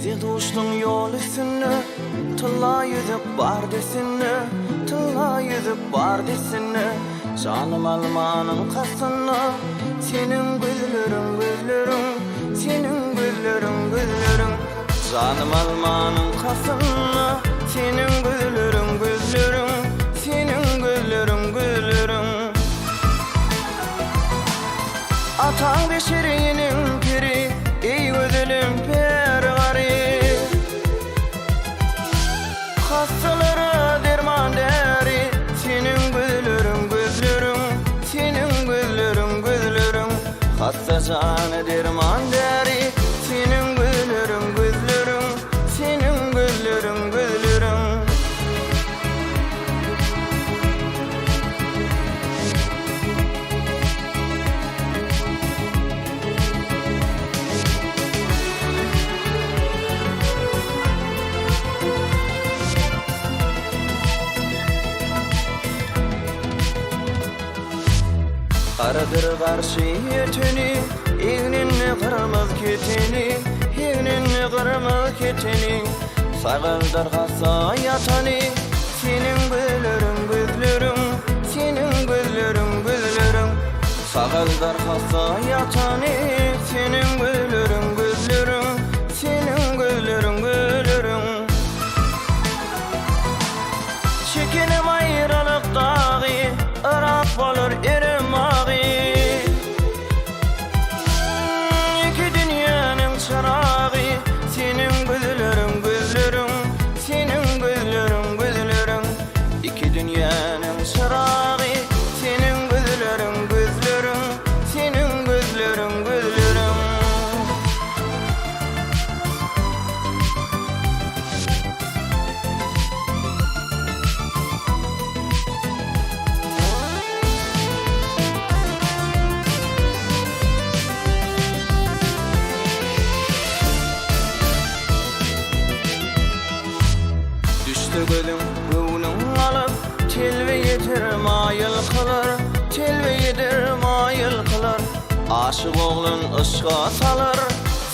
Bizi tuştun yol üstüne, tılla yüzüp bar desine, tılla yüzüp bar desine. Canım almanın kasına, senin gözlerin gözlerin, senin gözlerin gözlerin. Canım almanın kasına, senin gözlerin gözlerin, senin gözlerin gözlerin. Atan beşerinin piri, ey gözlerim pergari. Hastalara derman deri, senin gözlerin gözlerin, senin gözlerin gözlerin. Hasta canı derman deri, senin gözlerin gözlerin, senin gözlerin gözlerin. Aradır karşı yetini, evninle kırmız ketini, evninle kırmız ketini. Sağıldır kasa yatanı, senin gözlerin gözlerin, senin gözlerin gözlerin. Sağıldır kasa yatanı, senin gözlerin gözlerin, senin gözlerin gözlerin. Çekinim ayrılık dağı, ırak olur erim ağı. İki dünyanın çırağı, senin gözlerin gözlerin, senin gözlerin gözlerin. İki dünyanın çırağı, senin gözlerin gözlerin, senin gözlerin gözlerin. Gölüm gönlüm alıp, telve yeter mayıl kılar, telve yeter mayıl kılar. Aşık oğlun ışığa salır,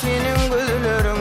senin gözlerin